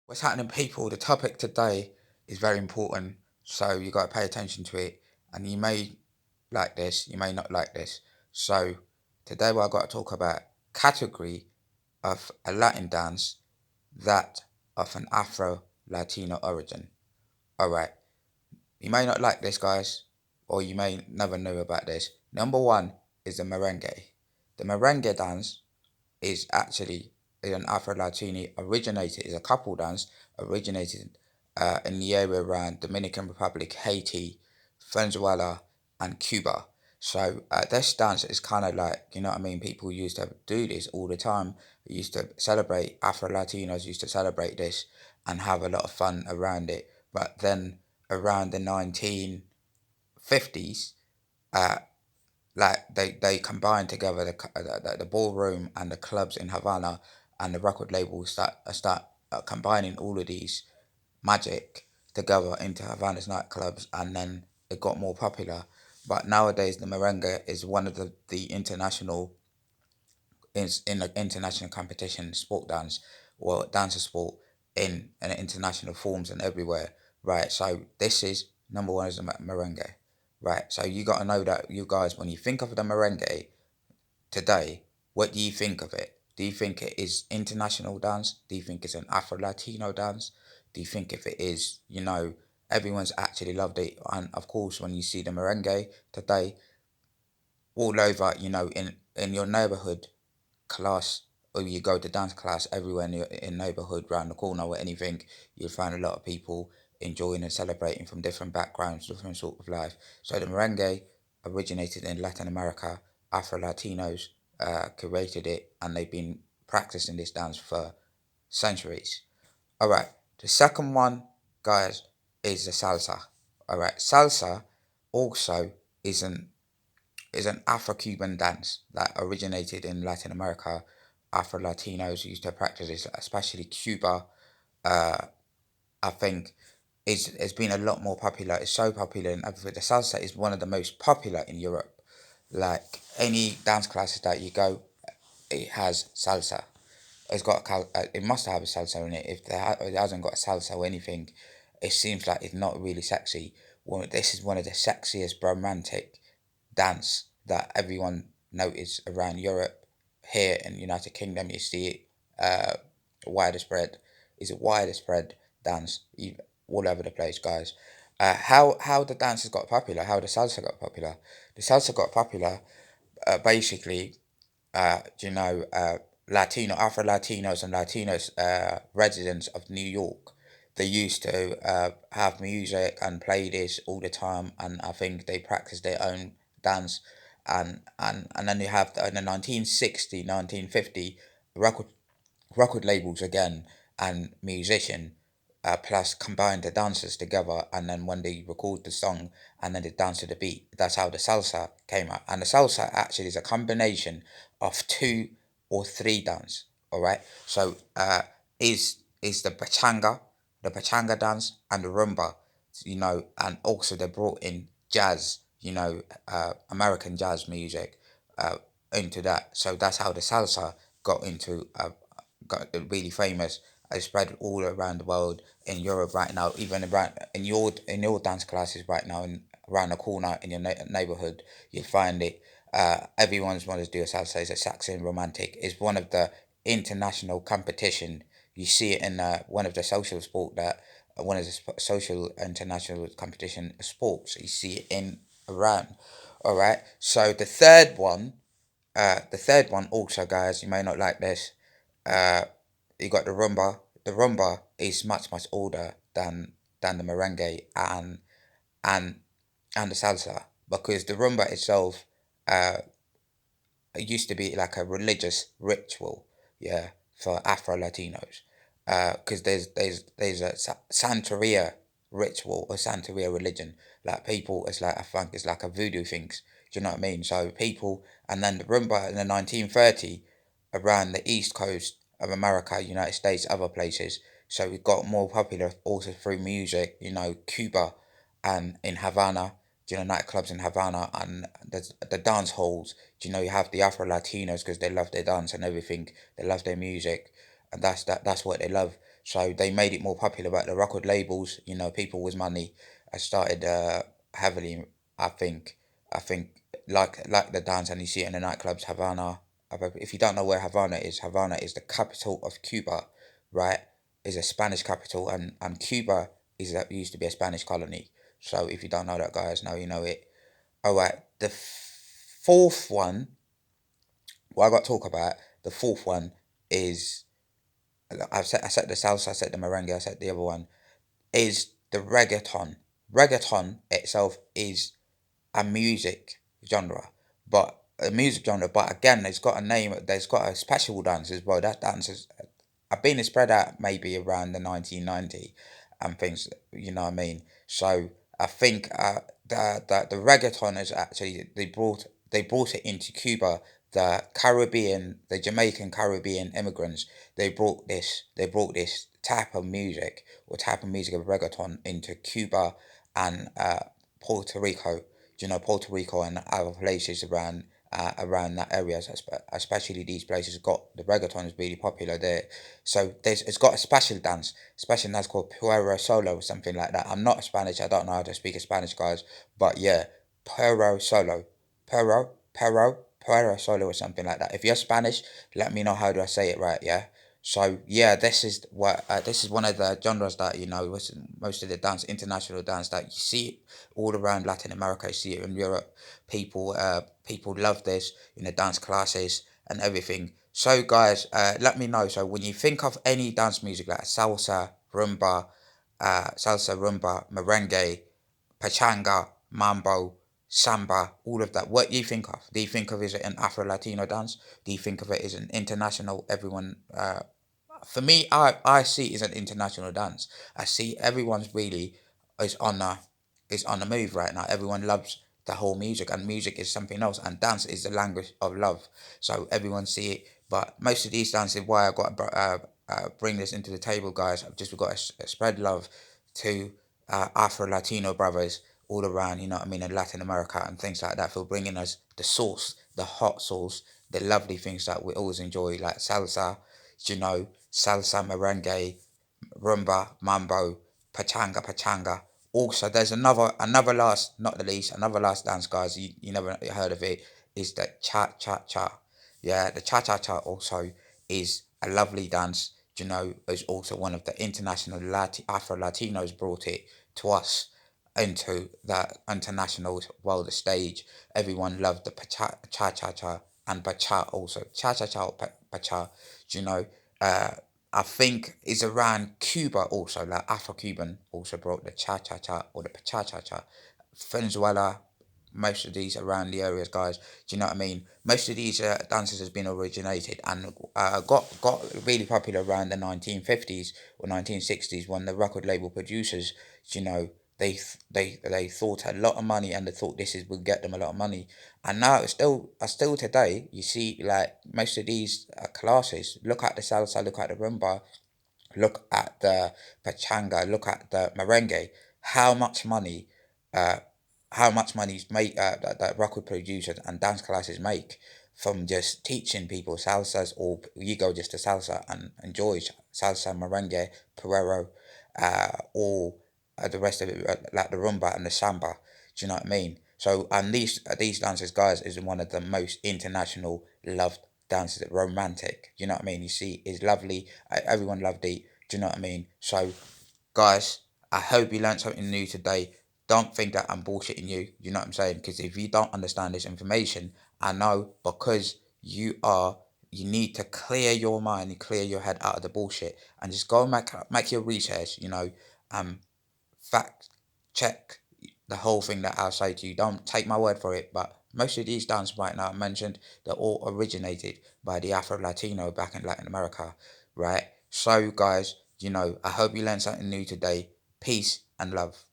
What's happening, people? The topic today is very important, so you got to pay attention to it. And you may like this, you may not like this. So today, what I got to talk about category of a Latin dance that of an Afro Latino origin. All right, you may not like this, guys, or you may never know about this. Number one is the merengue. The merengue dance is an Afro Latino originated is a couple dance originated in the area around Dominican Republic, Haiti, Venezuela, and Cuba. So this dance is kind of like, you know what I mean. People used to do this all the time. They used to celebrate Afro Latinos used to celebrate this and have a lot of fun around it. But then around the 1950s, uh, like they combine together the ballroom and the clubs in Havana, and the record labels start combining all of these magic together into Havana's nightclubs, and then it got more popular. But nowadays, the merengue is one of the international is in an international competition, sport dance or dance sport in international forms and everywhere, right? So this is number one is the merengue, right? So you got to know that, you guys, when you think of the merengue today, what do you think of it? Do you think it is international dance? Do you think it's an Afro Latino dance? Do you think if it is, everyone's actually loved it? And of course, when you see the merengue today, all over, in your neighborhood class, or you go to dance class everywhere in neighborhood, round the corner or anything, you'll find a lot of people enjoying and celebrating from different backgrounds, different sort of life. So the merengue originated in Latin America. Afro Latinos created it, and they've been practicing this dance for centuries. All right, the second one, guys, is the salsa. All right, salsa also is an Afro-Cuban dance that originated in Latin America. Afro Latinos used to practice this, especially Cuba. Uh, I think it's been a lot more popular. It's so popular in everywhere. The salsa is one of the most popular in Europe. Like any dance classes that you go, it has salsa. It must have a salsa in it. If it hasn't got a salsa or anything, it seems like it's not really sexy. This is one of the sexiest romantic dance that everyone noticed around Europe. Here in the United Kingdom, you see it widespread. It's a widespread dance all over the place, guys. How the dances got popular? How the salsa got popular? The salsa got popular basically, Afro Latinos and Latinos residents of New York. They used to have music and play this all the time, and I think they practiced their own dance. And then you have in the 1960, 1950 record record labels again and musician plus combine the dancers together, and then when they record the song and then they dance to the beat, that's how the salsa came out. And the salsa actually is a combination of two or three dance. All right, so is the pachanga dance and the rumba, and also they brought in jazz, American jazz music into that. So that's how the salsa got into got really famous. It spread all around the world, in Europe right now, even around in your dance classes right now, in around the corner in your neighborhood, you'll find it. Everyone's wanted to do a salsa. It's a Saxon romantic. It's one of the international competition. You see it in one of the social sport that one of the social international competition sports. You see it in around. All right. So the third one also, guys, you may not like this. Uh, you got the rumba. The rumba is much older than the merengue and and the salsa, because the rumba itself uh it used to be like a religious ritual, yeah, for Afro Latinos. Because there's a Santeria ritual or Santeria religion. Like people, it's like I think it's like a voodoo things. Do you know what I mean? So people, and then the rumba in the 1930 around the east coast of America, United States, other places. So it got more popular also through music. Cuba and in Havana, nightclubs in Havana, and the dance halls. You have the Afro Latinos because they love their dance and everything. They love their music, and that's what they love. So they made it more popular. But the record labels, people with money, started heavily. I think, I think like the dance, and you see it in the nightclubs, Havana. If you don't know where Havana is the capital of Cuba, right? Is a Spanish capital, and Cuba is that used to be a Spanish colony. So if you don't know that, guys, now you know it. All right, the fourth one. What I got to talk about. The fourth one is I said the salsa, I said the merengue, I said the other one is the reggaeton. Reggaeton itself is a music genre, but but again, it's got a name. There's got a special dance as well. That dance is I've been spread out maybe around the 1990 and things. You know what I mean? So I think the reggaeton is actually they brought it into Cuba. The Jamaican Caribbean immigrants, they brought this type of music or type of music of reggaeton into Cuba and Puerto Rico. Puerto Rico and other places around that area, especially these places got the reggaeton is really popular there. So it's got a special dance called Puero Solo or something like that. I'm not Spanish, I don't know how to speak Spanish, guys, but yeah, Puero Solo, Puero, Puero, Puero Solo or something like that. If you're Spanish, let me know how do I say it right, yeah. So yeah, this is one of the genres that most of the dance, international dance that you see it all around Latin America. You see it in Europe. People love this in the dance classes and everything. So guys, let me know. So when you think of any dance music like salsa, rumba, merengue, pachanga, mambo, samba, all of that. What do you think of? Do you think of it as an Afro Latino dance? Do you think of it as an international? Everyone, for me, I see it as an international dance. I see everyone's really is on a is on the move right now. Everyone loves the whole music, and music is something else, and dance is the language of love. So everyone see it. But most of these dances, why I got to bring this into the table, guys. I've just got to spread love to Afro Latino brothers all around. You know what I mean, in Latin America and things like that, for bringing us the sauce, the hot sauce, the lovely things that we always enjoy, like salsa, salsa, merengue, rumba, mambo, pachanga. Also, there's another last, not the least, another last dance, guys. You never heard of it? Is the cha cha cha. Yeah, the cha cha cha also is a lovely dance. Is also one of the international Afro Latinos brought it to us into the international world stage. Everyone loved the cha cha cha and bacha also. Cha cha cha or bacha. You know, uh, I think is around Cuba also, like Afro-Cuban also brought the cha-cha-cha or the cha-cha-cha. Venezuela, most of these around the areas, guys. Do you know what I mean? Most of these dances has been originated and got really popular around the 1950s or 1960s when the record label producers, you know, they thought a lot of money and they thought this is would get them a lot of money. And now still today, you see like most of these classes. Look at the salsa, look at the rumba, look at the pachanga, look at the merengue. How much money, uh, how much money make that record producers and dance classes make from just teaching people salsas, or you go just to salsa and enjoy salsa, merengue, perrero, or the rest of it, like the rumba and the samba. Do you know what I mean? So, and these dances, guys, is one of the most international loved dances. Romantic. You know what I mean? You see, it's lovely. Everyone loved it. Do you know what I mean? So, guys, I hope you learned something new today. Don't think that I'm bullshitting you. You know what I'm saying? Because if you don't understand this information, I know because you need to clear your mind and clear your head out of the bullshit and just go and make your research. Um, fact check the whole thing that I'll say to you. Don't take my word for it, but most of these dances right now I mentioned, they're all originated by the Afro Latino back in Latin America, right? So, guys, I hope you learned something new today. Peace and love.